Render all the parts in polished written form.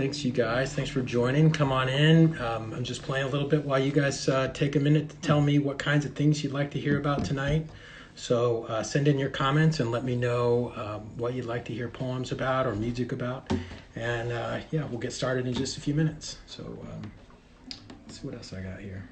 Thanks, you guys. Thanks for joining. Come on in. I'm just playing a little bit while you guys take a minute to tell me what kinds of things you'd like to hear about tonight. So send in your comments and let me know what you'd like to hear poems about or music about. And yeah, we'll get started in just a few minutes. So let's see what else I got here.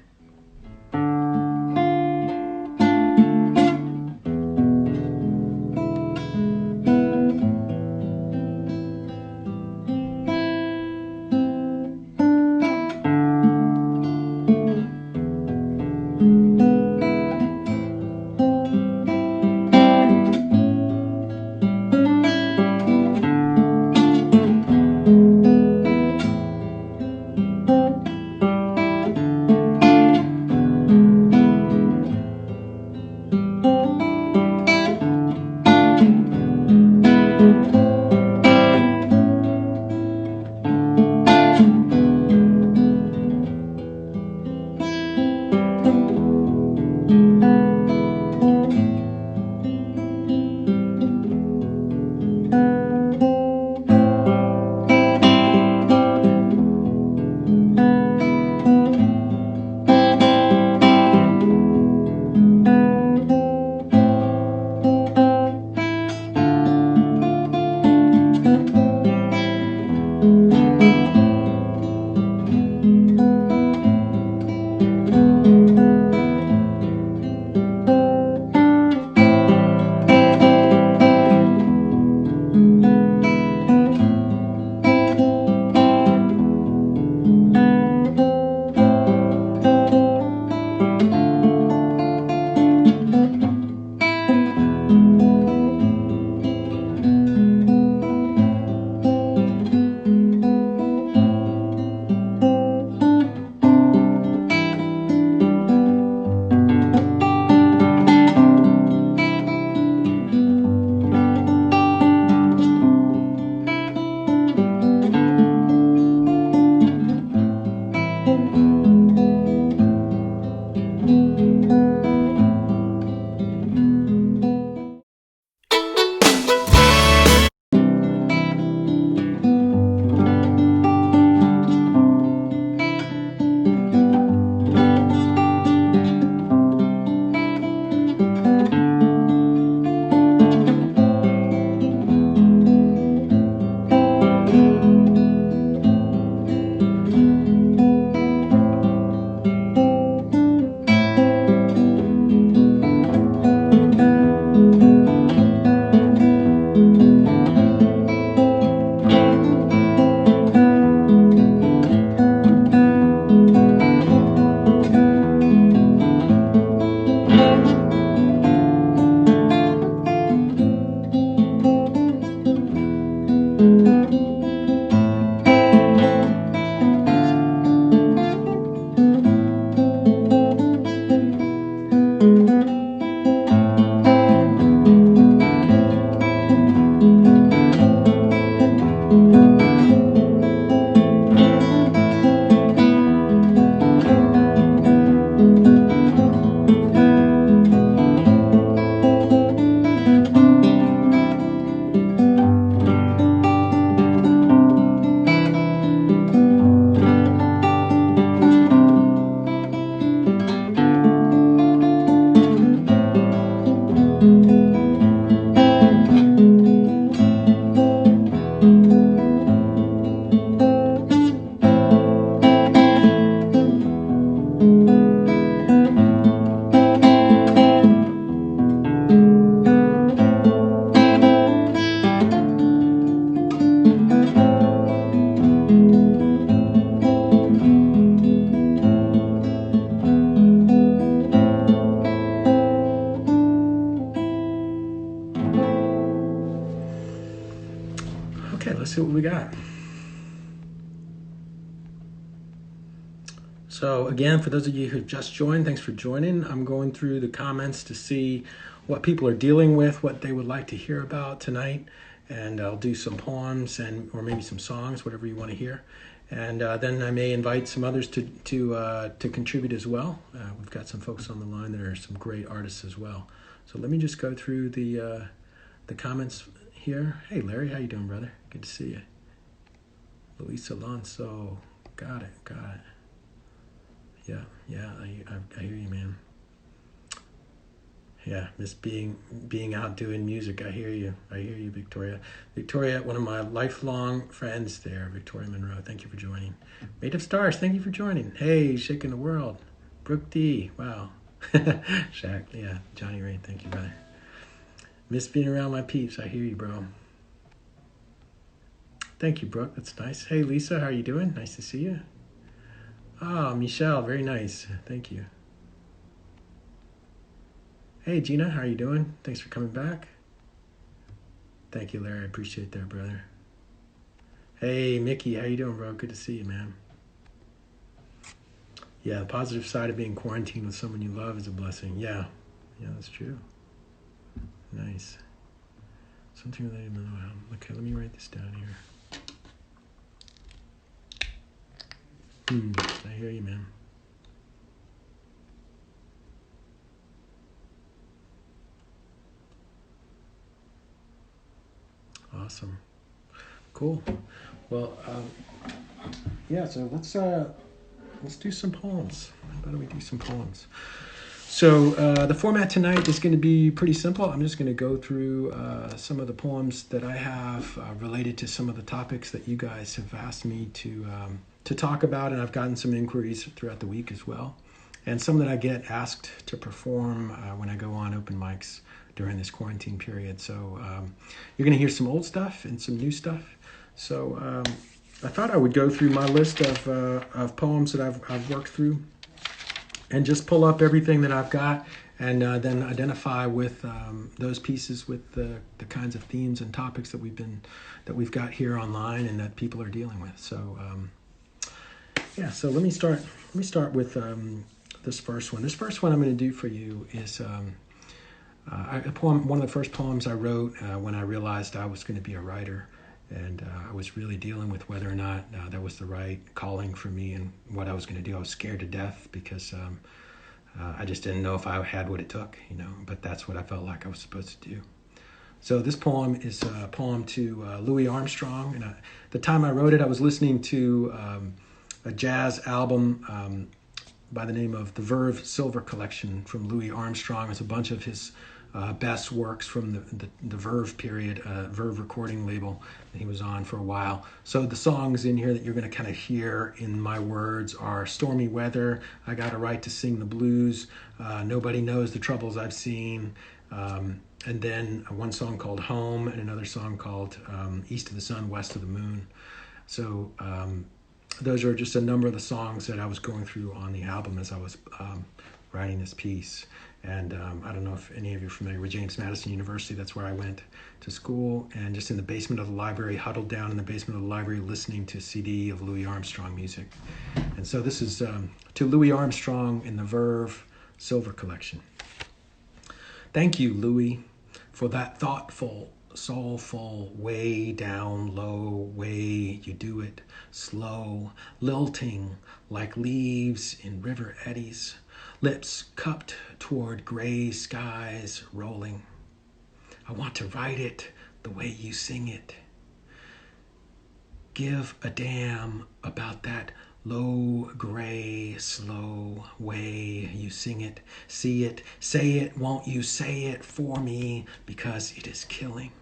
Let's see what we got. So again, for those of you who just joined, thanks for joining. I'm going through the comments to see what people are dealing with, what they would like to hear about tonight, and I'll do some poems or maybe some songs, whatever you want to hear. And then I may invite some others to contribute as well. We've got some folks on the line that are some great artists as well. So let me just go through the comments here. Hey Larry, how you doing, brother? Good to see you. Luis Alonso. Got it. Yeah, I hear you, man. Yeah, just being out doing music. I hear you, Victoria. Victoria, one of my lifelong friends there, Victoria Monroe. Thank you for joining. Made of Stars, thank you for joining. Hey, shaking the world. Brooke D, wow. Shaq, yeah. Johnny Rain, thank you, brother. Miss being around my peeps. I hear you, bro. Thank you, Brooke. That's nice. Hey, Lisa, how are you doing? Nice to see you. Ah, Michelle, very nice. Thank you. Hey, Gina, how are you doing? Thanks for coming back. Thank you, Larry. I appreciate that, brother. Hey, Mickey, how you doing, bro? Good to see you, man. Yeah, the positive side of being quarantined with someone you love is a blessing. Yeah, that's true. Nice. Something related to mental health. Okay, let me write this down here. I hear you, man. Awesome. Cool. Well, yeah. So let's do some poems. How about we do some poems? So the format tonight is going to be pretty simple. I'm just going to go through some of the poems that I have related to some of the topics that you guys have asked me to talk about, and I've gotten some inquiries throughout the week as well, and some that I get asked to perform when I go on open mics during this quarantine period. So you're going to hear some old stuff and some new stuff. So I thought I would go through my list of poems that I've worked through, and just pull up everything that I've got, and then identify with those pieces with the kinds of themes and topics that we've got here online and that people are dealing with. So so let me start with this first one. This first one I'm going to do for you is a poem. One of the first poems I wrote when I realized I was going to be a writer. And I was really dealing with whether or not that was the right calling for me and what I was going to do. I was scared to death because I just didn't know if I had what it took, but that's what I felt like I was supposed to do. So this poem is a poem to Louis Armstrong. And the time I wrote it, I was listening to a jazz album by the name of the Verve Silver Collection from Louis Armstrong. It's a bunch of his best works from the Verve period, Verve recording label that he was on for a while. So the songs in here that you're going to kind of hear in my words are Stormy Weather, I Got a Right to Sing the Blues, Nobody Knows the Troubles I've Seen, and then one song called Home, and another song called East of the Sun, West of the Moon. So those are just a number of the songs that I was going through on the album as I was writing this piece. And I don't know if any of you are familiar with James Madison University. That's where I went to school. And just in the basement of the library, huddled down in the basement of the library, listening to a CD of Louis Armstrong music. And so this is to Louis Armstrong in the Verve Silver Collection. Thank you, Louis, for that thoughtful, soulful, way down low way you do it, slow, lilting like leaves in river eddies, lips cupped toward gray skies rolling. I want to write it the way you sing it. Give a damn about that low, gray, slow way you sing it. See it, say it, won't you say it for me, because it is killing.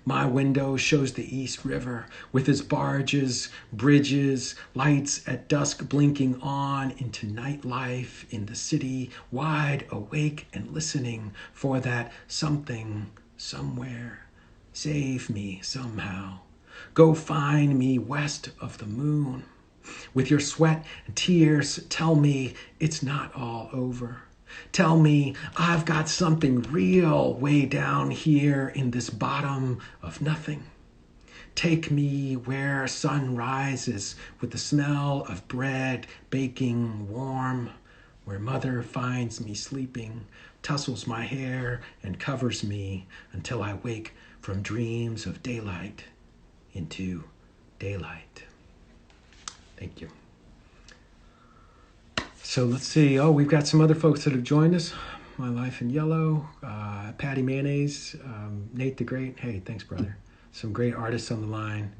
My window shows the East River with its barges, bridges, lights at dusk blinking on into nightlife in the city, wide awake and listening for that something somewhere. Save me somehow. Go find me west of the moon. With your sweat and tears, tell me it's not all over. Tell me I've got something real way down here in this bottom of nothing. Take me where sun rises with the smell of bread baking warm, where mother finds me sleeping, tussles my hair and covers me until I wake from dreams of daylight into daylight. Thank you. So let's see. Oh, we've got some other folks that have joined us. My Life in Yellow, Patty Mayonnaise, Nate the Great. Hey, thanks, brother. Some great artists on the line.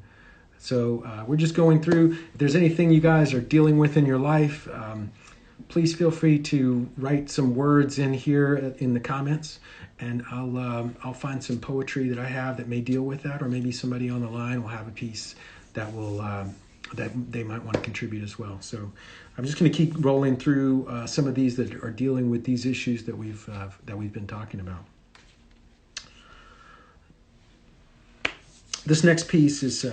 So we're just going through. If there's anything you guys are dealing with in your life, please feel free to write some words in here in the comments, and I'll find some poetry that I have that may deal with that, or maybe somebody on the line will have a piece that will that they might want to contribute as well. So I'm just going to keep rolling through some of these that are dealing with these issues that we've been talking about. This next piece is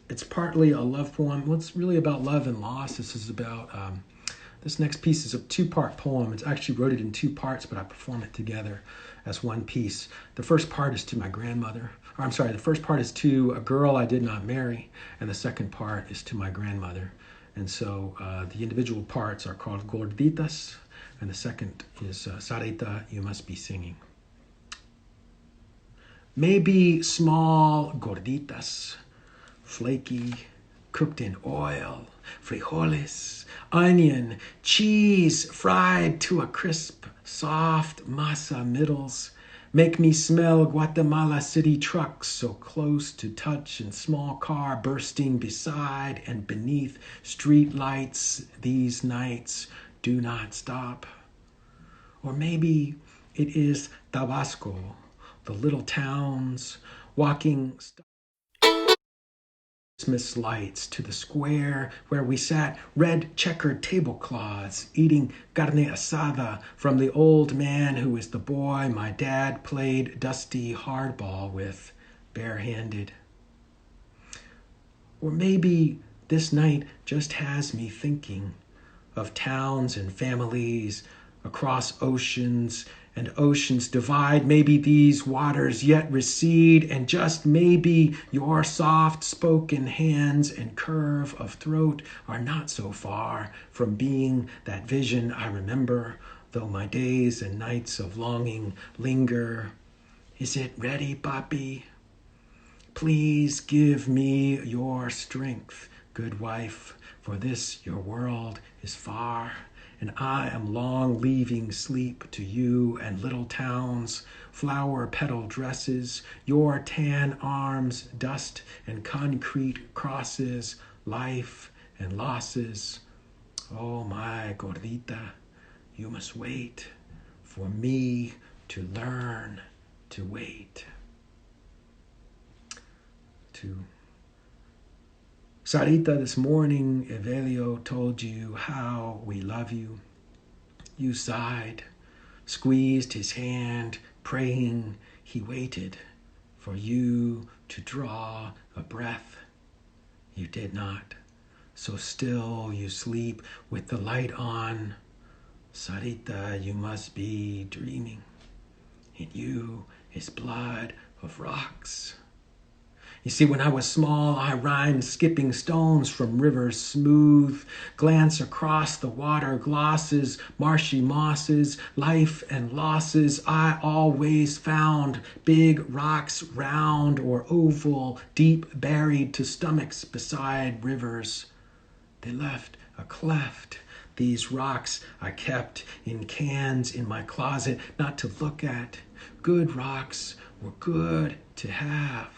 it's partly a love poem. Well, it's really about love and loss. This is about this next piece is a two-part poem. It's actually wrote it in two parts, but I perform it together as one piece. The first part is to my grandmother. Or I'm sorry, the first part is to a girl I did not marry, and the second part is to my grandmother. And so the individual parts are called gorditas, and the second is Sarita, you must be singing. Maybe small gorditas, flaky, cooked in oil, frijoles, onion, cheese fried to a crisp, soft masa middles. Make me smell Guatemala City trucks so close to touch, and small car bursting beside and beneath street lights. These nights do not stop. Or maybe it is Tabasco, the little towns, walking Christmas lights to the square where we sat, red checkered tablecloths, eating carne asada from the old man who is the boy my dad played dusty hardball with, barehanded. Or maybe this night just has me thinking of towns and families across oceans, and oceans divide. Maybe these waters yet recede, and just maybe your soft-spoken hands and curve of throat are not so far from being that vision I remember, though my days and nights of longing linger. Is it ready, papi? Please give me your strength, good wife, for this your world is far, and I am long leaving sleep to you and little towns, flower petal dresses, your tan arms, dust and concrete crosses, life and losses. Oh, my gordita, you must wait for me to learn to wait. To Sarita, this morning, Evelio told you how we love you. You sighed, squeezed his hand, praying he waited for you to draw a breath. You did not, so still you sleep with the light on. Sarita, you must be dreaming. In you is blood of rocks. You see, when I was small, I rhymed skipping stones from rivers smooth, glance across the water, glosses, marshy mosses, life and losses. I always found big rocks, round or oval, deep buried to stomachs beside rivers. They left a cleft. These rocks I kept in cans in my closet, not to look at. Good rocks were good to have.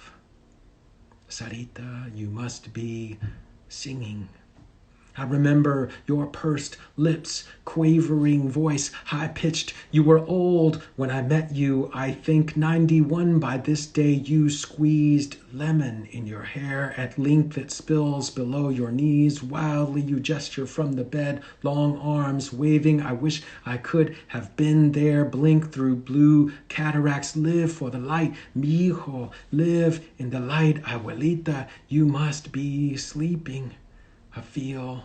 Sarita, you must be singing. I remember your pursed lips, quavering voice, high-pitched. You were old when I met you. I think 91 by this day. You squeezed lemon in your hair at length that spills below your knees. Wildly you gesture from the bed, long arms waving. I wish I could have been there. Blink through blue cataracts. Live for the light. Mi hijo, live in the light. Abuelita, you must be sleeping. I feel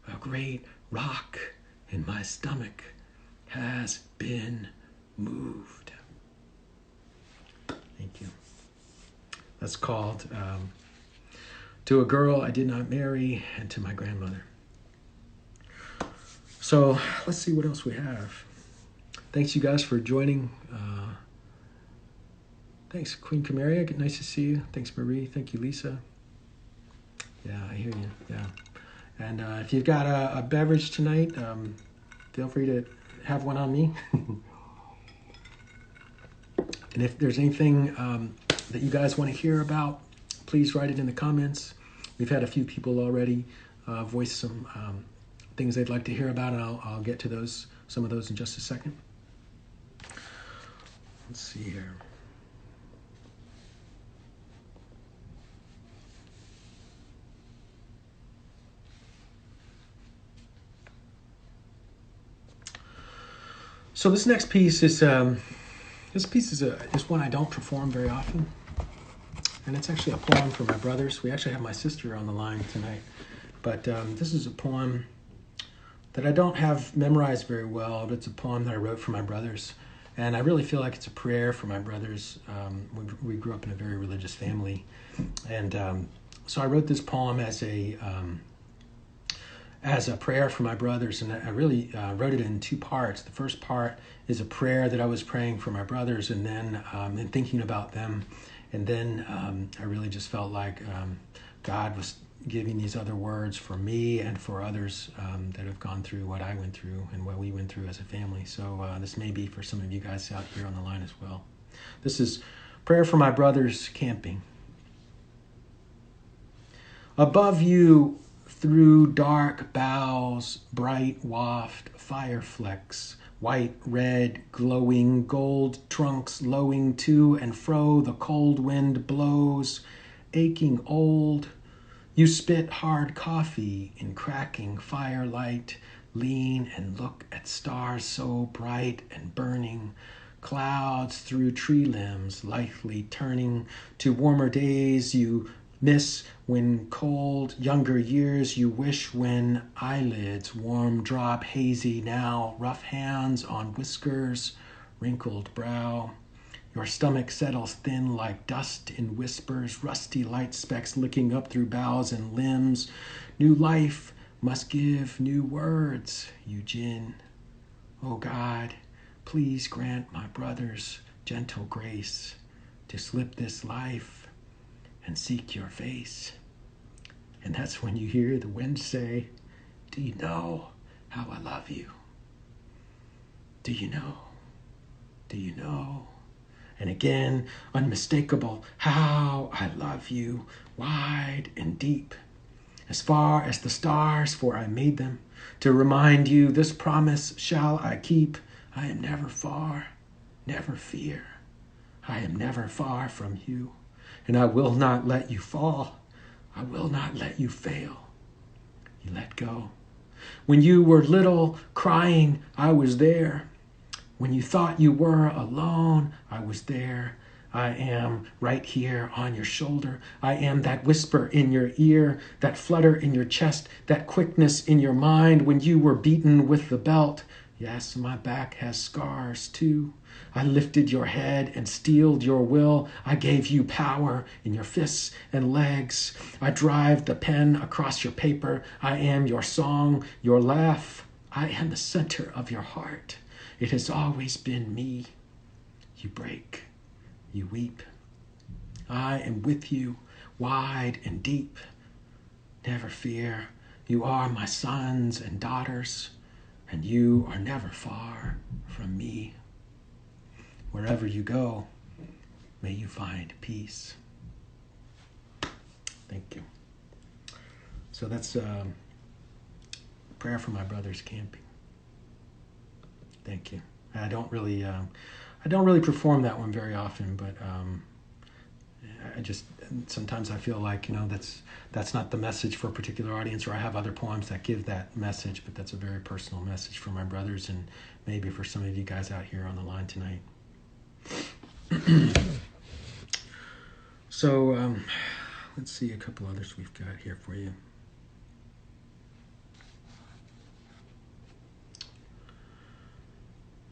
a great rock in my stomach has been moved. Thank you. That's called To a Girl I Did Not Marry and to My Grandmother. So let's see what else we have. Thanks you guys for joining. Thanks Queen Camaria, nice to see you. Thanks Marie, thank you Lisa. Yeah, I hear you. Yeah. And if you've got a beverage tonight, feel free to have one on me. And if there's anything that you guys want to hear about, please write it in the comments. We've had a few people already voice some things they'd like to hear about, and I'll get to some of those in just a second. Let's see here. So this next piece is one I don't perform very often, and it's actually a poem for my brothers. We actually have my sister on the line tonight, but this is a poem that I don't have memorized very well, but it's a poem that I wrote for my brothers, and I really feel like it's a prayer for my brothers. We grew up in a very religious family, and so I wrote this poem as a prayer for my brothers, and I really wrote it in two parts. The first part is a prayer that I was praying for my brothers, and then in thinking about them, and then I really just felt like God was giving these other words for me and for others that have gone through what I went through and what we went through as a family. So this may be for some of you guys out here on the line as well. This is Prayer for My Brothers Camping. Above you, through dark boughs, bright waft, fire flecks, white, red, glowing, gold trunks lowing to and fro, the cold wind blows, aching old. You spit hard coffee in cracking firelight, lean and look at stars so bright and burning, clouds through tree limbs lightly turning to warmer days you miss when cold, younger years you wish when eyelids warm drop hazy now, rough hands on whiskers, wrinkled brow. Your stomach settles thin like dust in whispers, rusty light specks licking up through boughs and limbs. New life must give new words, Eugene. Oh God, please grant my brothers gentle grace to slip this life and seek your face. And that's when you hear the wind say, do you know how I love you? Do you know? Do you know? And again, unmistakable, how I love you, wide and deep, as far as the stars, for I made them, to remind you this promise shall I keep. I am never far, never fear. I am never far from you. And I will not let you fall. I will not let you fail. You let go. When you were little, crying, I was there. When you thought you were alone, I was there. I am right here on your shoulder. I am that whisper in your ear, that flutter in your chest, that quickness in your mind when you were beaten with the belt. Yes, my back has scars too. I lifted your head and steeled your will. I gave you power in your fists and legs. I drive the pen across your paper. I am your song, your laugh. I am the center of your heart. It has always been me. You break, you weep. I am with you, wide and deep. Never fear, you are my sons and daughters, and you are never far from me. Wherever you go, may you find peace. Thank you. So that's prayer for my brothers camping. Thank you. I don't really perform that one very often, but sometimes I feel like that's not the message for a particular audience, or I have other poems that give that message, but that's a very personal message for my brothers and maybe for some of you guys out here on the line tonight. So let's see a couple others we've got here for you.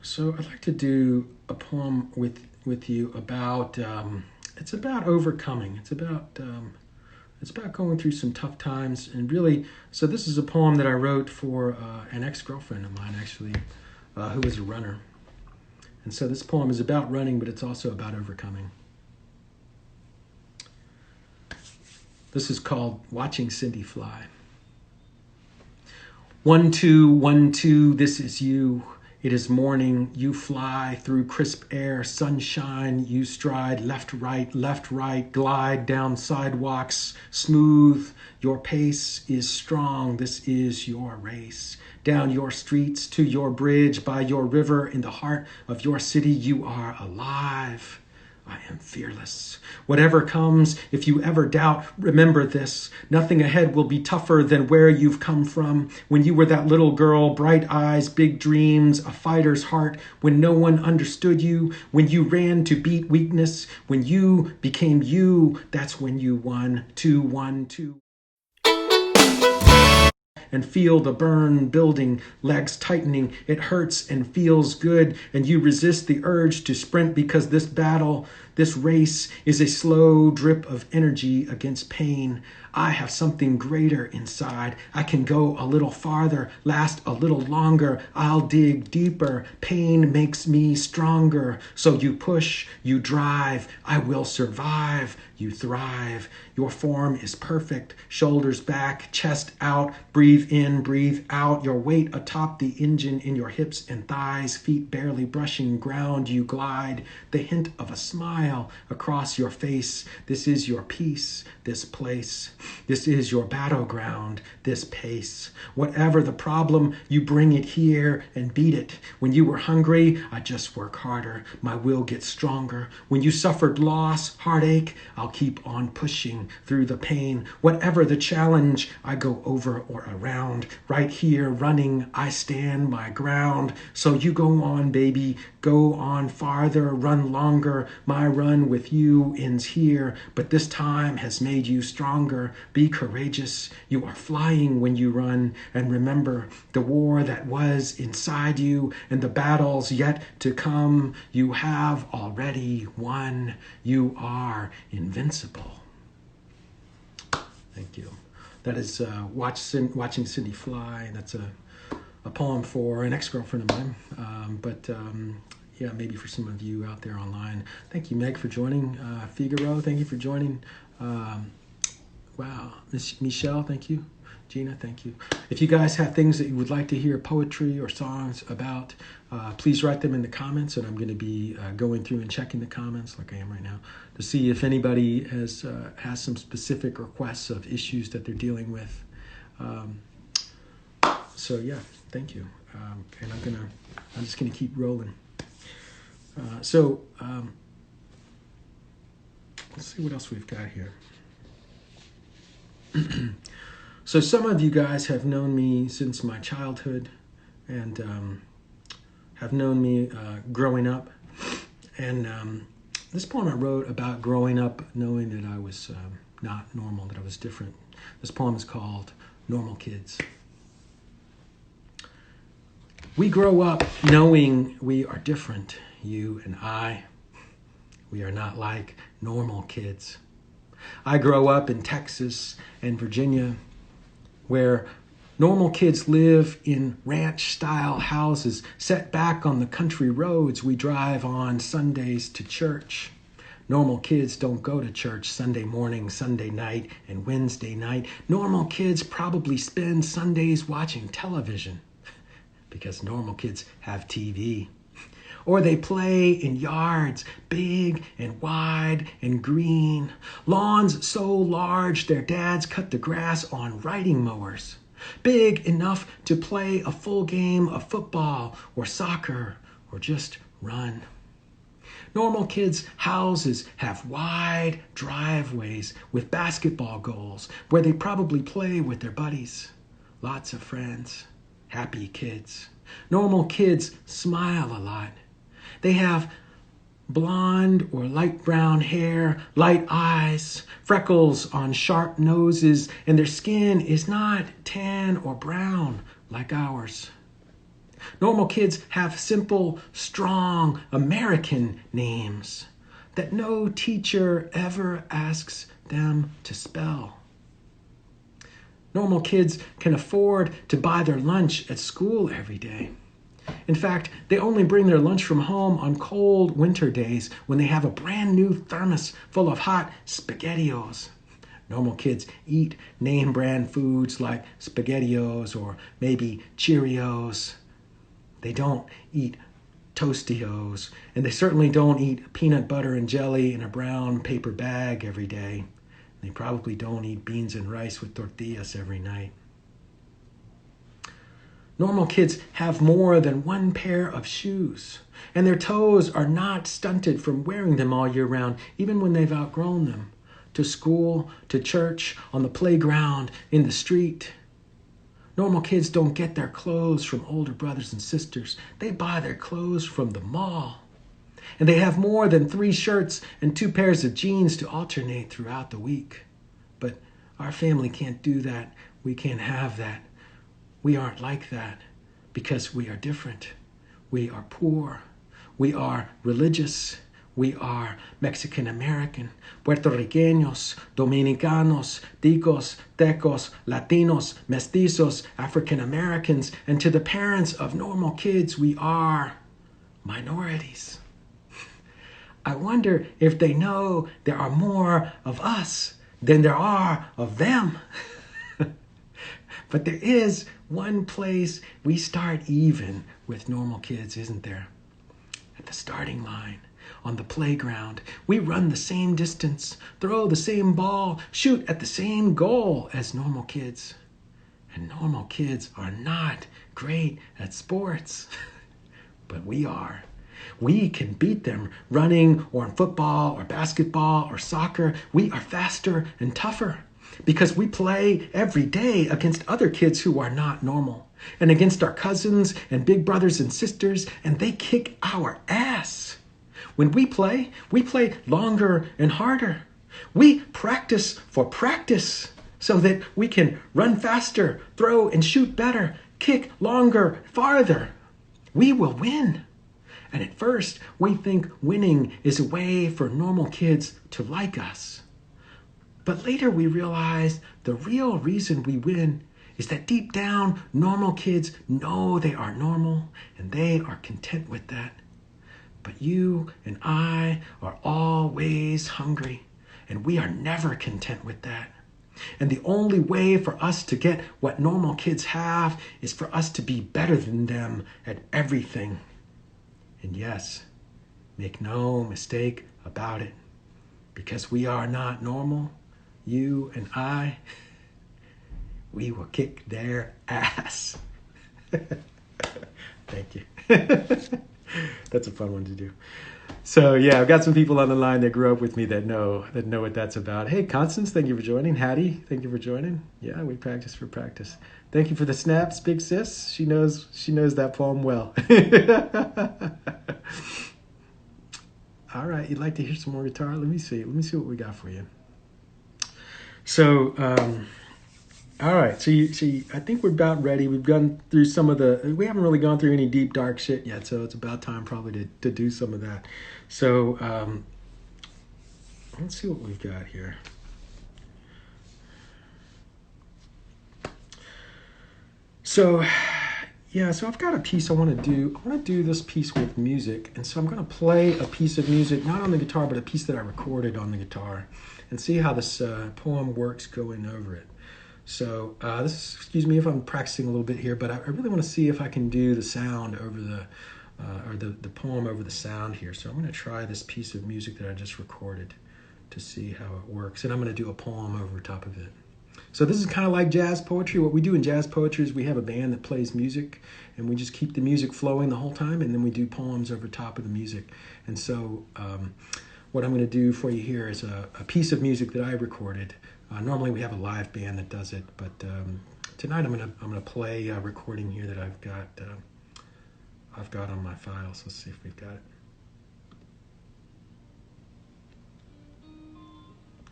So I'd like to do a poem with you about it's about overcoming. It's about going through some tough times, and really. So this is a poem that I wrote for an ex-girlfriend of mine, actually, who was a runner. And so this poem is about running, but it's also about overcoming. This is called Watching Cindy Fly. 1, 2, 1, 2, this is you. It is morning, you fly through crisp air, sunshine, you stride left, right, glide down sidewalks, smooth. Your pace is strong, this is your race. Down your streets to your bridge, by your river, in the heart of your city, you are alive. I am fearless. Whatever comes, if you ever doubt, remember this. Nothing ahead will be tougher than where you've come from. When you were that little girl, bright eyes, big dreams, a fighter's heart. When no one understood you. When you ran to beat weakness. When you became you, that's when you won. 2-1-2. And feel the burn building, legs tightening. It hurts and feels good, and you resist the urge to sprint because this battle, this race, is a slow drip of energy against pain. I have something greater inside. I can go a little farther, last a little longer. I'll dig deeper. Pain makes me stronger. So you push, you drive. I will survive. You thrive. Your form is perfect. Shoulders back, chest out. Breathe in, breathe out. Your weight atop the engine in your hips and thighs. Feet barely brushing ground. You glide. The hint of a smile across your face. This is your peace, this place. This is your battleground, this pace. Whatever the problem, you bring it here and beat it. When you were hungry, I just work harder. My will gets stronger. When you suffered loss, heartache, I'll keep on pushing through the pain. Whatever the challenge, I go over or around. Right here, running, I stand my ground. So you go on, baby. Go on farther, run longer. My run with you ends here, but this time has made you stronger. Be courageous. You are flying when you run. And remember, the war that was inside you and the battles yet to come, you have already won. You are invincible. Thank you. That is Watching Cindy Fly. That's a poem for an ex-girlfriend of mine. Yeah, maybe for some of you out there online. Thank you, Meg, for joining. Figaro, thank you for joining. Wow, Michelle, thank you. Gina, thank you. If you guys have things that you would like to hear poetry or songs about, please write them in the comments, and I'm going to be going through and checking the comments like I am right now to see if anybody has some specific requests of issues that they're dealing with. So yeah, thank you. And I'm just gonna keep rolling. Let's see what else we've got here. So some of you guys have known me since my childhood and have known me growing up. And this poem I wrote about growing up knowing that I was not normal, that I was different. This poem is called Normal Kids. We grow up knowing we are different, you and I. We are not like normal kids. I grow up in Texas and Virginia, where normal kids live in ranch-style houses set back on the country roads we drive on Sundays to church. Normal kids don't go to church Sunday morning, Sunday night, and Wednesday night. Normal kids probably spend Sundays watching television because normal kids have TV. Or they play in yards, big and wide and green. Lawns so large their dads cut the grass on riding mowers. Big enough to play a full game of football or soccer or just run. Normal kids' houses have wide driveways with basketball goals where they probably play with their buddies. Lots of friends. Happy kids. Normal kids smile a lot. They have blonde or light brown hair, light eyes, freckles on sharp noses, and their skin is not tan or brown like ours. Normal kids have simple, strong American names that no teacher ever asks them to spell. Normal kids can afford to buy their lunch at school every day. In fact, they only bring their lunch from home on cold winter days when they have a brand new thermos full of hot SpaghettiOs. Normal kids eat name brand foods like SpaghettiOs or maybe Cheerios. They don't eat Tostitos, and they certainly don't eat peanut butter and jelly in a brown paper bag every day. They probably don't eat beans and rice with tortillas every night. Normal kids have more than one pair of shoes, and their toes are not stunted from wearing them all year round, even when they've outgrown them. To school, to church, on the playground, in the street. Normal kids don't get their clothes from older brothers and sisters. They buy their clothes from the mall. And they have more than 3 shirts and 2 pairs of jeans to alternate throughout the week. But our family can't do that. We can't have that. We aren't like that because we are different. We are poor. We are religious. We are Mexican American, Puerto Ricanos, Dominicanos, Ticos, Tecos, Latinos, Mestizos, African Americans, and to the parents of normal kids, we are minorities. I wonder if they know there are more of us than there are of them. But there is one place we start even with normal kids, isn't there? At the starting line. On the playground, we run the same distance, throw the same ball, shoot at the same goal as normal kids. And normal kids are not great at sports, but we are. We can beat them running or in football or basketball or soccer. We are faster and tougher because we play every day against other kids who are not normal and against our cousins and big brothers and sisters, and they kick our ass. When we play longer and harder. We practice for practice so that we can run faster, throw and shoot better, kick longer, farther. We will win. And at first, we think winning is a way for normal kids to like us. But later we realize the real reason we win is that deep down, normal kids know they are normal and they are content with that. But you and I are always hungry, and we are never content with that. And the only way for us to get what normal kids have is for us to be better than them at everything. And yes, make no mistake about it, because we are not normal, you and I, we will kick their ass. Thank you. That's a fun one to do. So yeah, I've got some people on the line that grew up with me that know what that's about. Hey, Constance, thank you for joining. Hattie, thank you for joining. Yeah, we practice for practice. Thank you for the snaps, big sis. She knows that poem well. All right, you'd like to hear some more guitar? Let me see what we got for you. So, all right, so I think we're about ready. We've gone through we haven't really gone through any deep, dark shit yet, so it's about time probably to do some of that. So let's see what we've got here. So, yeah, so I've got a piece I want to do. I want to do this piece with music, and so I'm going to play a piece of music, not on the guitar, but a piece that I recorded on the guitar, and see how this poem works going over it. So excuse me if I'm practicing a little bit here, but I really want to see if I can do the sound over the poem over the sound here. So I'm going to try this piece of music that I just recorded to see how it works. And I'm going to do a poem over top of it. So this is kind of like jazz poetry. What we do in jazz poetry is we have a band that plays music, and we just keep the music flowing the whole time, and then we do poems over top of the music. And so what I'm going to do for you here is a piece of music that I recorded. Normally we have a live band that does it, but tonight I'm gonna play a recording here that I've got on my files. Let's see if we've got it.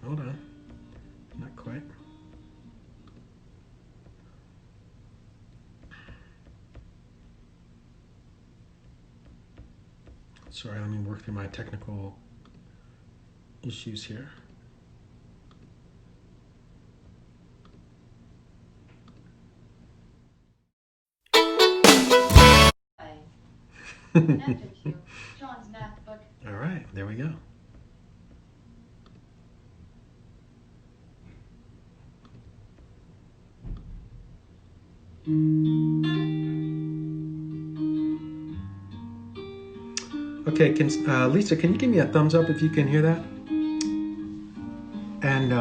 Hold on, not quite. Sorry, let me work through my technical issues here. John's math book. All right, there we go. Okay, Lisa, can you give me a thumbs up if you can hear that? And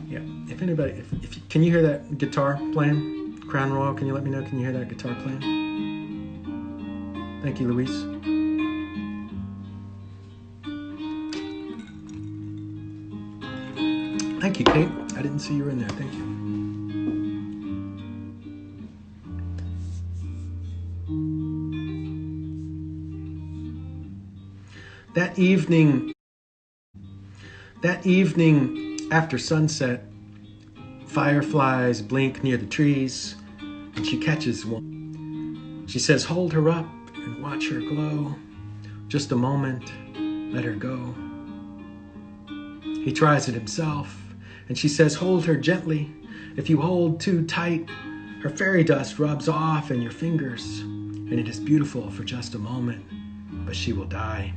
yeah, if anybody, can you hear that guitar playing? Crown Royal, can you let me know? Can you hear that guitar playing? Thank you, Luis. Thank you, Kate. I didn't see you were in there. Thank you. That evening after sunset, fireflies blink near the trees, and she catches one. She says, hold her up and watch her glow. Just a moment, let her go. He tries it himself, and she says, hold her gently. If you hold too tight, her fairy dust rubs off in your fingers, and it is beautiful for just a moment, but she will die.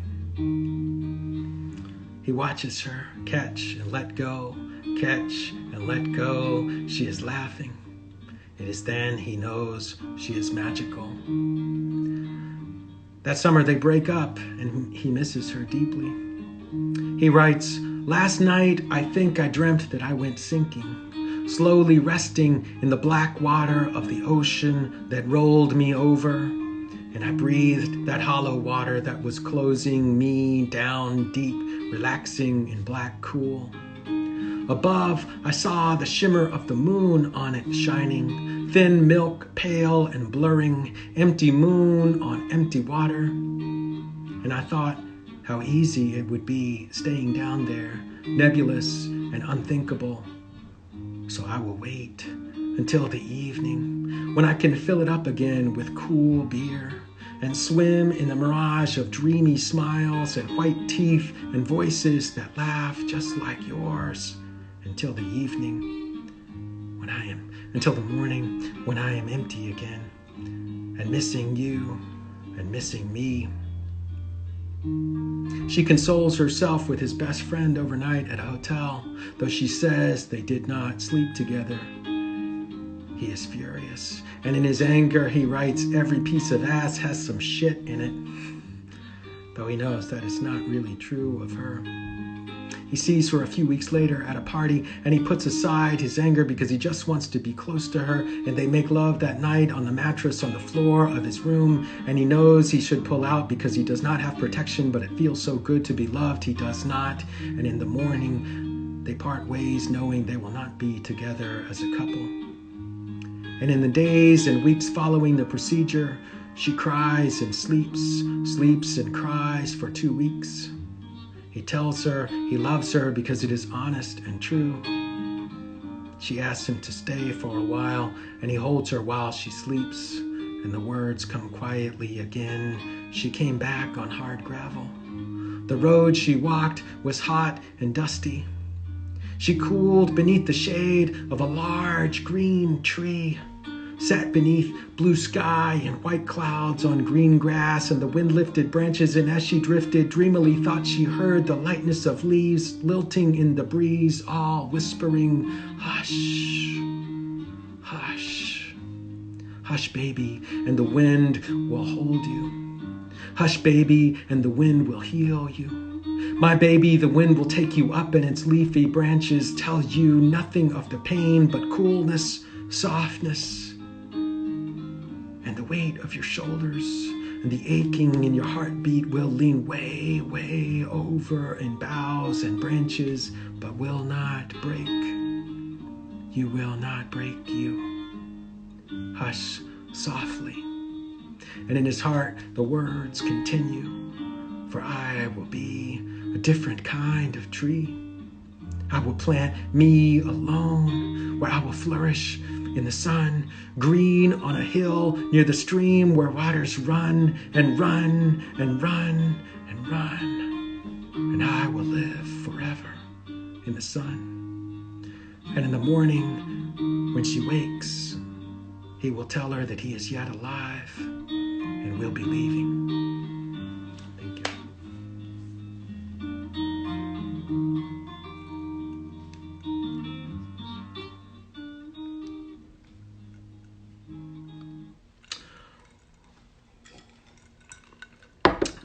He watches her catch and let go, catch and let go. She is laughing. It is then he knows she is magical. That summer they break up, and he misses her deeply. He writes, last night I think I dreamt that I went sinking, slowly resting in the black water of the ocean that rolled me over, and I breathed that hollow water that was closing me down deep, relaxing in black cool. Above, I saw the shimmer of the moon on it shining, thin milk, pale and blurring, empty moon on empty water. And I thought how easy it would be staying down there, nebulous and unthinkable. So I will wait until the evening, when I can fill it up again with cool beer and swim in the mirage of dreamy smiles and white teeth and voices that laugh just like yours, until the evening, until the morning when I am empty again and missing you and missing me. She consoles herself with his best friend overnight at a hotel, though she says they did not sleep together. He is furious, and in his anger he writes, every piece of ass has some shit in it, though he knows that is not really true of her. He sees her a few weeks later at a party, and he puts aside his anger because he just wants to be close to her, and they make love that night on the mattress on the floor of his room, and he knows he should pull out because he does not have protection, but it feels so good to be loved, he does not. And in the morning, they part ways knowing they will not be together as a couple. And in the days and weeks following the procedure, she cries and sleeps and cries for 2 weeks. He tells her he loves her because it is honest and true. She asks him to stay for a while, and he holds her while she sleeps, and the words come quietly again. She came back on hard gravel. The road she walked was hot and dusty. She cooled beneath the shade of a large green tree, sat beneath blue sky and white clouds on green grass and the wind-lifted branches, and as she drifted dreamily thought she heard the lightness of leaves lilting in the breeze, all whispering, hush, hush, hush baby, and the wind will hold you. Hush baby, and the wind will heal you. My baby, the wind will take you up in its leafy branches, tell you nothing of the pain but coolness, softness, and the weight of your shoulders, and the aching in your heartbeat will lean way, way over in boughs and branches, but will not break. You will not break you. Hush softly. And in his heart the words continue, for I will be a different kind of tree. I will plant me alone, where I will flourish in the sun, green on a hill near the stream where waters run and run and run and run. And I will live forever in the sun. And in the morning, when she wakes, he will tell her that he is yet alive and will be leaving. Thank you.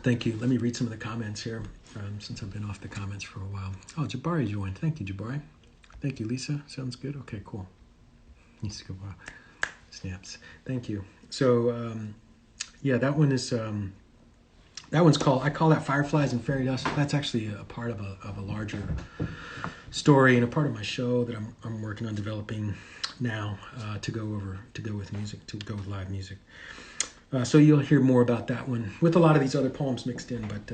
Thank you. Let me read some of the comments here since I've been off the comments for a while. Oh, Jabari joined. Thank you, Jabari. Thank you, Lisa. Sounds good. Okay, cool. Needs to go snaps. Thank you. So, yeah, that one is... that one's called, I call that Fireflies and Fairy Dust. That's actually a part of a larger story and a part of my show that I'm working on developing now to go with music, to go with live music. So you'll hear more about that one with a lot of these other poems mixed in. But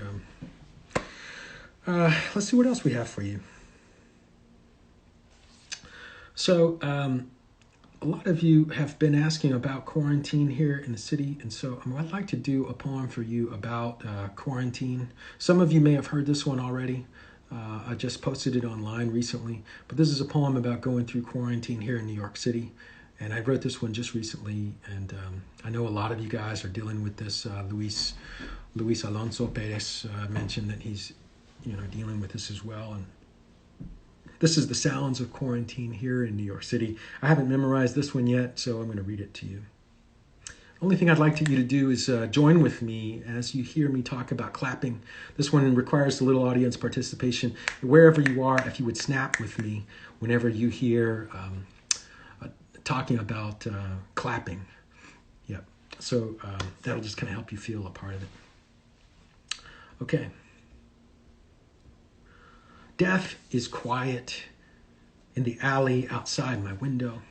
let's see what else we have for you. So a lot of you have been asking about quarantine here in the city, and so I'd like to do a poem for you about quarantine. Some of you may have heard this one already. I just posted it online recently, but this is a poem about going through quarantine here in New York City, and I wrote this one just recently, and I know a lot of you guys are dealing with this. Luis Alonso Perez mentioned that he's dealing with this as well, and this is the sounds of quarantine here in New York City. I haven't memorized this one yet, so I'm going to read it to you. Only thing I'd like you to do is join with me as you hear me talk about clapping. This one requires a little audience participation. Wherever you are, if you would snap with me whenever you hear talking about clapping. Yep. So that'll just kind of help you feel a part of it. Okay. Death is quiet in the alley outside my window.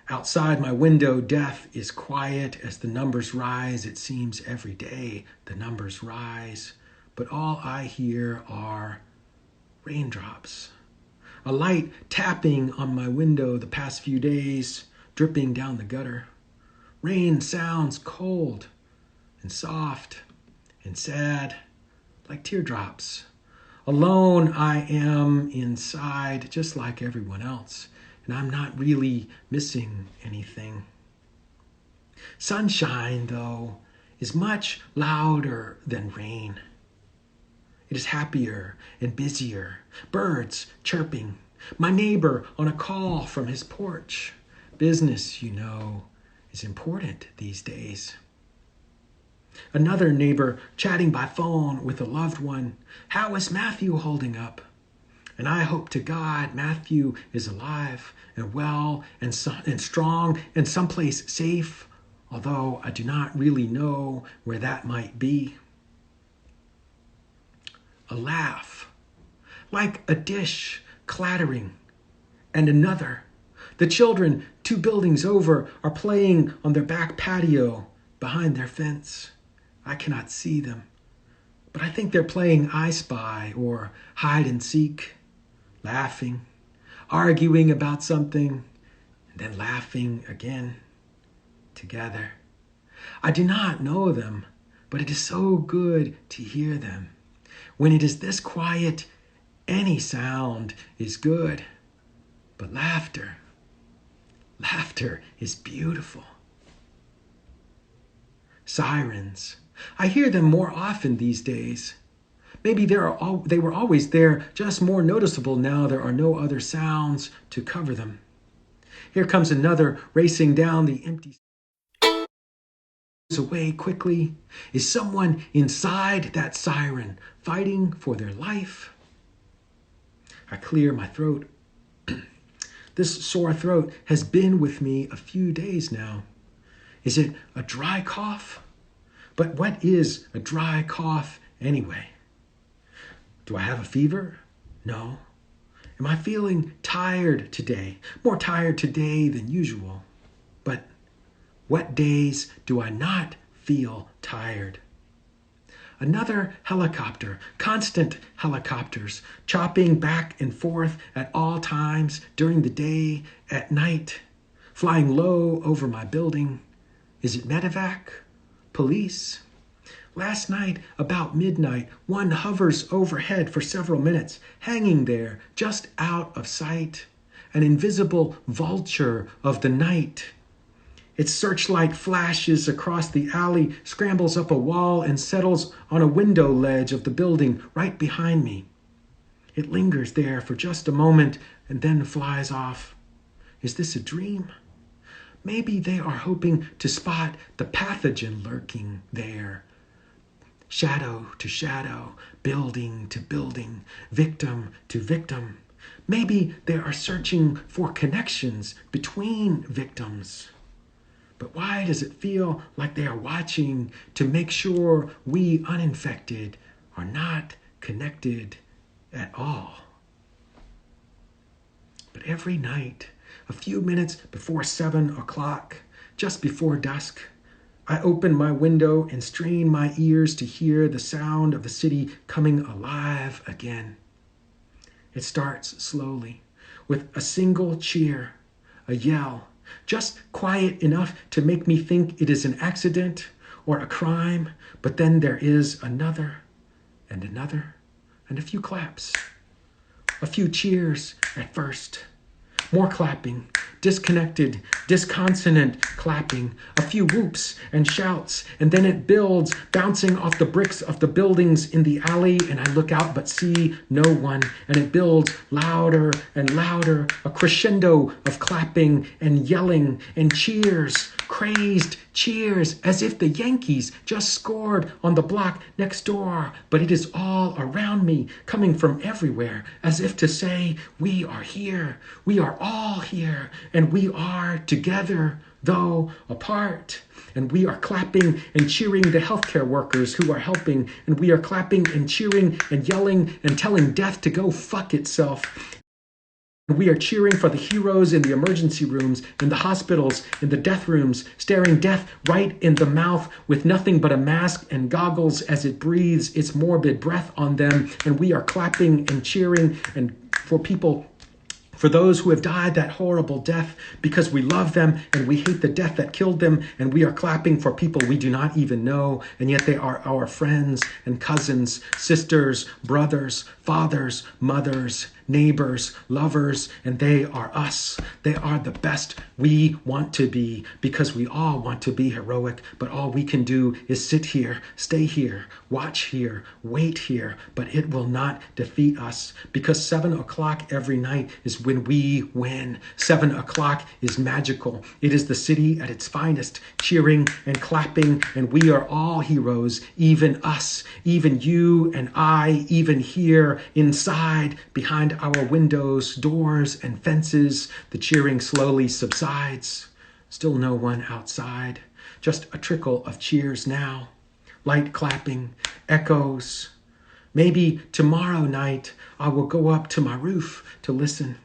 Outside my window, death is quiet as the numbers rise. It seems every day the numbers rise. But all I hear are raindrops. A light tapping on my window the past few days, dripping down the gutter. Rain sounds cold and soft and sad, like teardrops. Alone I am inside, just like everyone else, and I'm not really missing anything. Sunshine, though, is much louder than rain. It is happier and busier, birds chirping, my neighbor on a call from his porch. Business, is important these days. Another neighbor chatting by phone with a loved one. How is Matthew holding up? And I hope to God Matthew is alive and well and strong and someplace safe, although I do not really know where that might be. A laugh, like a dish clattering, and another. The children 2 buildings over are playing on their back patio behind their fence. I cannot see them, but I think they're playing I Spy or hide and seek, laughing, arguing about something, and then laughing again, together. I do not know them, but it is so good to hear them. When it is this quiet, any sound is good, but laughter is beautiful. Sirens. I hear them more often these days. Maybe they were always there, just more noticeable now there are no other sounds to cover them. Here comes another racing down the empty away quickly. Is someone inside that siren fighting for their life? I clear my throat. This sore throat has been with me a few days now. Is it a dry cough? But what is a dry cough anyway? Do I have a fever? No. Am I feeling tired today? More tired today than usual. But what days do I not feel tired? Another helicopter, constant helicopters, chopping back and forth at all times during the day, at night, flying low over my building. Is it medevac? Police? Last night, about midnight, one hovers overhead for several minutes, hanging there, just out of sight, an invisible vulture of the night. Its searchlight flashes across the alley, scrambles up a wall, and settles on a window ledge of the building right behind me. It lingers there for just a moment and then flies off. Is this a dream? Maybe they are hoping to spot the pathogen lurking there. shadow to shadow, building to building, victim to victim. Maybe they are searching for connections between victims. But why does it feel like they are watching to make sure we uninfected are not connected at all? But every night, a few minutes before 7 o'clock, just before dusk, I open my window and strain my ears to hear the sound of the city coming alive again. It starts slowly, with a single cheer, a yell, just quiet enough to make me think it is an accident or a crime, but then there is another, and a few claps, a few cheers at first, more clapping, disconnected, disconsonant clapping, a few whoops and shouts, and then it builds, bouncing off the bricks of the buildings in the alley, and I look out but see no one, and it builds louder and louder, a crescendo of clapping and yelling and cheers, crazed cheers, as if the Yankees just scored on the block next door, but it is all around me, coming from everywhere, as if to say, we are here, we are all here, and we are together, though apart. And we are clapping and cheering the healthcare workers who are helping, and we are clapping and cheering and yelling and telling death to go fuck itself. We are cheering for the heroes in the emergency rooms, in the hospitals, in the death rooms, staring death right in the mouth with nothing but a mask and goggles as it breathes its morbid breath on them. And we are clapping and cheering and for people, for those who have died that horrible death, because we love them and we hate the death that killed them. And we are clapping for people we do not even know, and yet they are our friends and cousins, sisters, brothers, fathers, mothers, neighbors, lovers, and they are us. They are the best we want to be, because we all want to be heroic, but all we can do is sit here, stay here, watch here, wait here, but it will not defeat us, because 7 o'clock every night is when we win. 7 o'clock is magical. It is the city at its finest, cheering and clapping, and we are all heroes, even us, even you and I, even here inside, behind our windows, doors, and fences. The cheering slowly subsides. Still no one outside. Just a trickle of cheers now. Light clapping, echoes. Maybe tomorrow night I will go up to my roof to listen.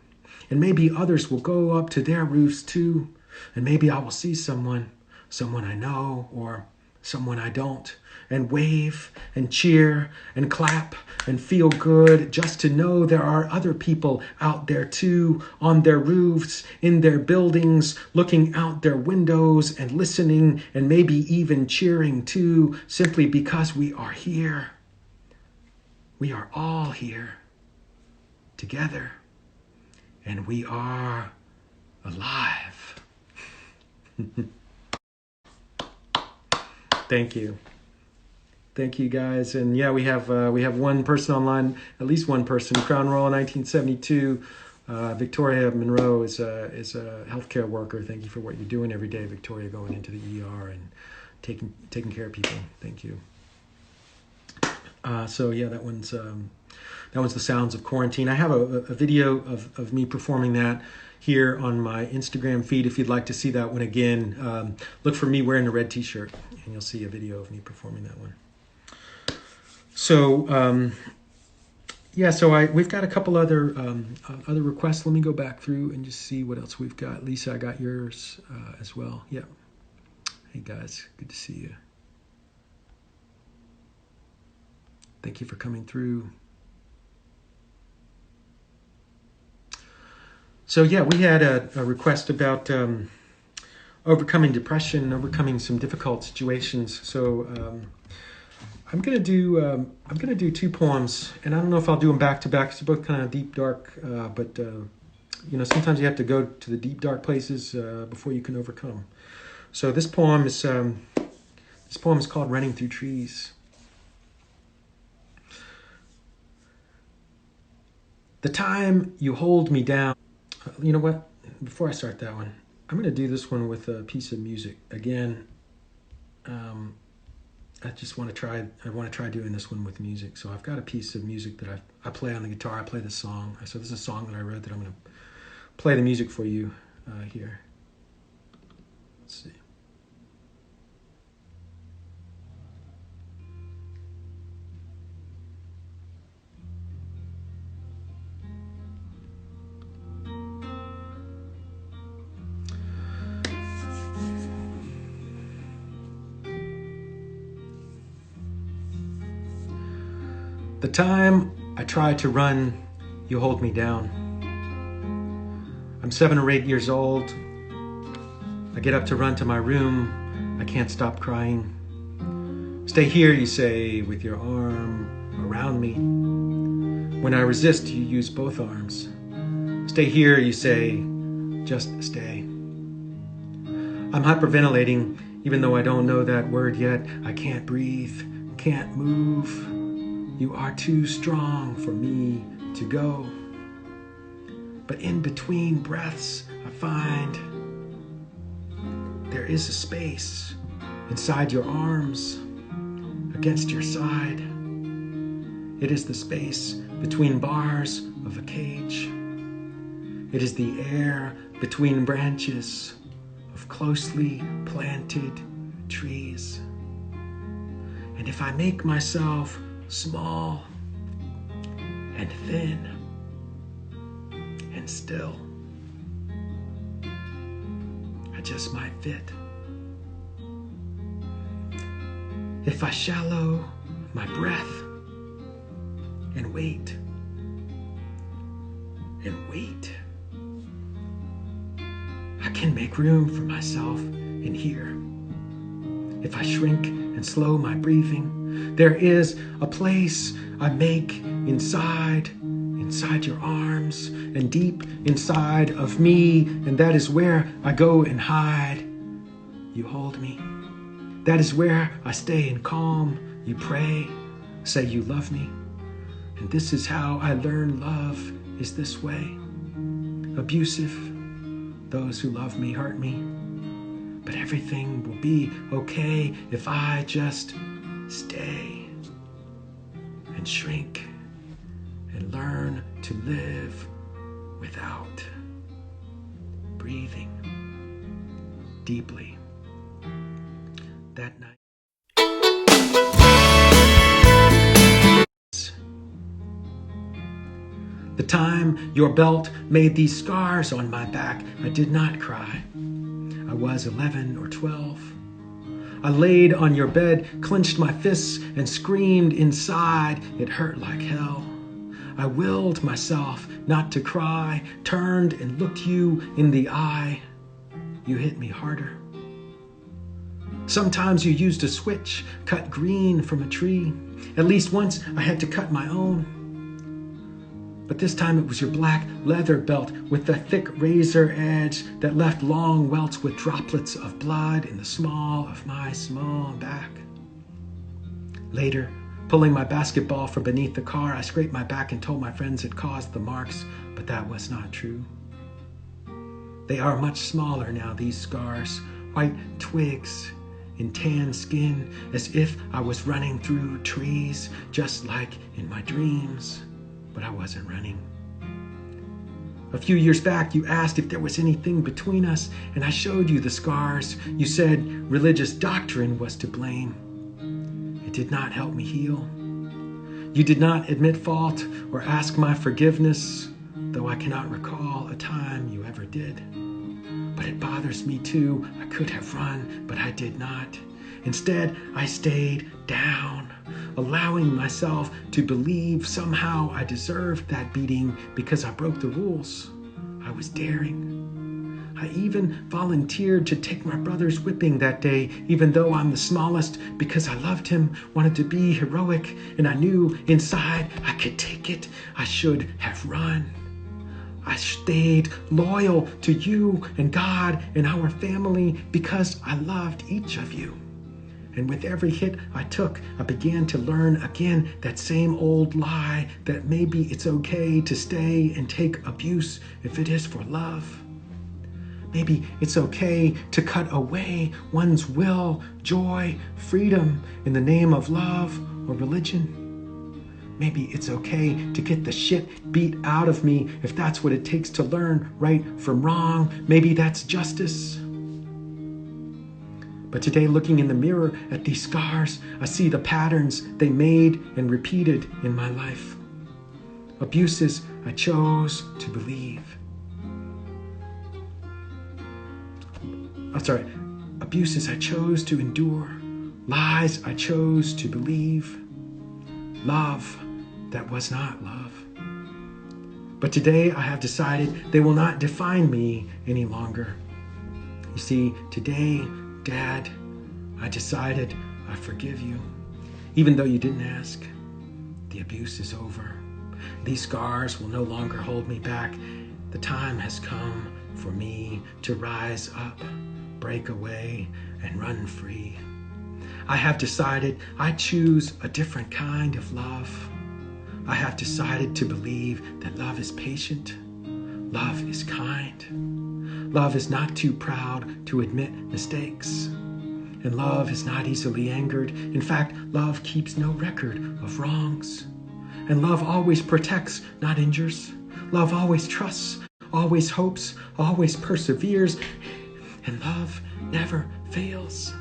And maybe others will go up to their roofs too. And maybe I will see someone I know or someone I don't, and wave and cheer and clap and feel good just to know there are other people out there too, on their roofs, in their buildings, looking out their windows and listening and maybe even cheering too, simply because we are here. We are all here together, and we are alive. Thank you. Thank you, guys. And yeah, we have one person online, at least one person. Crown Royal 1972. Victoria Monroe is a healthcare worker. Thank you for what you're doing every day, Victoria, going into the ER and taking care of people. Thank you. So yeah, that one's the sounds of quarantine. I have a video of me performing that here on my Instagram feed. If you'd like to see that one again, look for me wearing a red t-shirt and you'll see a video of me performing that one. So we've got a couple other requests. Let me go back through and just see what else we've got. Lisa, I got yours as well. Yeah. Hey guys, good to see you. Thank you for coming through. So yeah, we had a request about overcoming depression, overcoming some difficult situations. So I'm gonna do two poems, and I don't know if I'll do them back to back. They're both kind of deep, dark, but sometimes you have to go to the deep, dark places before you can overcome. So this poem is called "Running Through Trees." The time you hold me down. You know what? Before I start that one, I'm going to do this one with a piece of music. Again, I want to try doing this one with music. So I've got a piece of music that I play on the guitar. I play the song. So this is a song that I wrote that I'm going to play the music for you here. Let's see. The time I try to run, you hold me down. I'm 7 or 8 years old. I get up to run to my room. I can't stop crying. Stay here, you say, with your arm around me. When I resist, you use both arms. Stay here, you say, just stay. I'm hyperventilating, even though I don't know that word yet. I can't breathe, can't move. You are too strong for me to go. But in between breaths, I find there is a space inside your arms, against your side. It is the space between bars of a cage. It is the air between branches of closely planted trees. And if I make myself small and thin and still, I just might fit. If I shallow my breath and wait and wait, I can make room for myself in here. If I shrink and slow my breathing, there is a place I make inside your arms and deep inside of me, and that is where I go and hide. You hold me. That is where I stay in calm. You pray, say you love me. And this is how I learn love is this way. Abusive. Those who love me hurt me. But everything will be okay if I just stay and shrink and learn to live without breathing deeply. That night. The time your belt made these scars on my back, I did not cry. I was 11 or 12. I laid on your bed, clenched my fists, and screamed inside. It hurt like hell. I willed myself not to cry, turned and looked you in the eye. You hit me harder. Sometimes you used a switch, cut green from a tree. At least once I had to cut my own. But this time it was your black leather belt with the thick razor edge that left long welts with droplets of blood in the small of my small back. Later, pulling my basketball from beneath the car, I scraped my back and told my friends it caused the marks, but that was not true. They are much smaller now, these scars, white twigs in tan skin, as if I was running through trees, just like in my dreams. But I wasn't running. A few years back, you asked if there was anything between us, and I showed you the scars. You said religious doctrine was to blame. It did not help me heal. You did not admit fault or ask my forgiveness, though I cannot recall a time you ever did. But it bothers me too. I could have run, but I did not. Instead, I stayed down, allowing myself to believe somehow I deserved that beating because I broke the rules. I was daring. I even volunteered to take my brother's whipping that day, even though I'm the smallest, because I loved him, wanted to be heroic, and I knew inside I could take it. I should have run. I stayed loyal to you and God and our family because I loved each of you. And with every hit I took, I began to learn again that same old lie that maybe it's okay to stay and take abuse if it is for love. Maybe it's okay to cut away one's will, joy, freedom in the name of love or religion. Maybe it's okay to get the shit beat out of me if that's what it takes to learn right from wrong. Maybe that's justice. But today, looking in the mirror at these scars, I see the patterns they made and repeated in my life. Abuses I chose to believe. Abuses I chose to endure. Lies I chose to believe. Love that was not love. But today I have decided they will not define me any longer. You see, today, Dad, I decided I forgive you. Even though you didn't ask, the abuse is over. These scars will no longer hold me back. The time has come for me to rise up, break away, and run free. I have decided I choose a different kind of love. I have decided to believe that love is patient, love is kind, love is not too proud to admit mistakes, and love is not easily angered. In fact, love keeps no record of wrongs, and love always protects, not injures. Love always trusts, always hopes, always perseveres, and love never fails.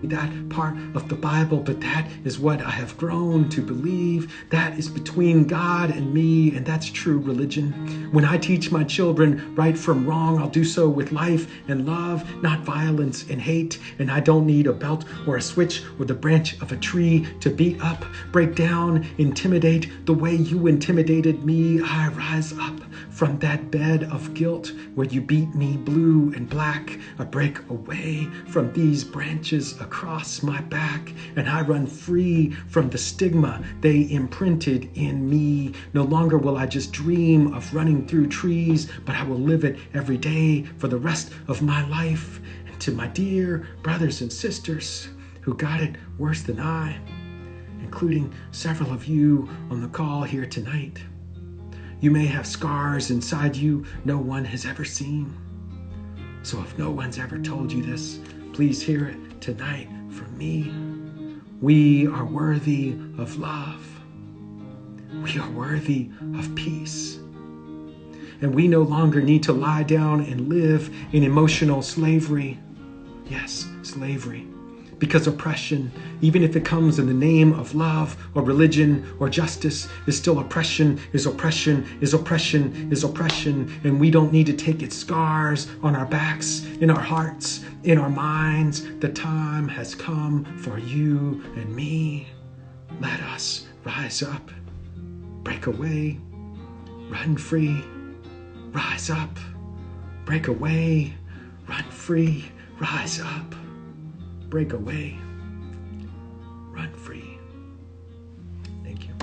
That part of the Bible, but that is what I have grown to believe. That is between God and me, and that's true religion. When I teach my children right from wrong, I'll do so with life and love, not violence and hate. And I don't need a belt or a switch or the branch of a tree to beat up, break down, intimidate the way you intimidated me. I rise up from that bed of guilt where you beat me blue and black. I break away from these branches across my back, and I run free from the stigma they imprinted in me. No longer will I just dream of running through trees, but I will live it every day for the rest of my life. And to my dear brothers and sisters who got it worse than I, including several of you on the call here tonight, you may have scars inside you no one has ever seen. So if no one's ever told you this, please hear it tonight from me. We are worthy of love. We are worthy of peace. And we no longer need to lie down and live in emotional slavery. Yes, slavery. Because oppression, even if it comes in the name of love or religion or justice, is still oppression, is oppression, is oppression, is oppression. And we don't need to take its scars on our backs, in our hearts, in our minds. The time has come for you and me. Let us rise up, break away, run free, rise up, break away, run free, rise up. Break away, run free. Thank you.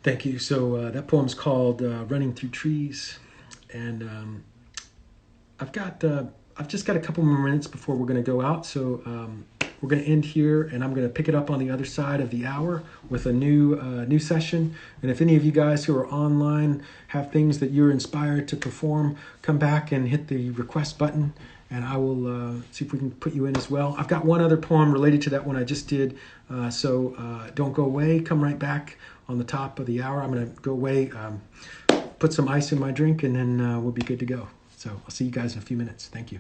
Thank you. So that poem's called Running Through Trees. And I've just got a couple more minutes before we're going to go out. So we're going to end here, and I'm going to pick it up on the other side of the hour with a new session. And if any of you guys who are online have things that you're inspired to perform, come back and hit the request button, and I will see if we can put you in as well. I've got one other poem related to that one I just did, so don't go away. Come right back on the top of the hour. I'm going to go away, put some ice in my drink, and then we'll be good to go. So I'll see you guys in a few minutes. Thank you.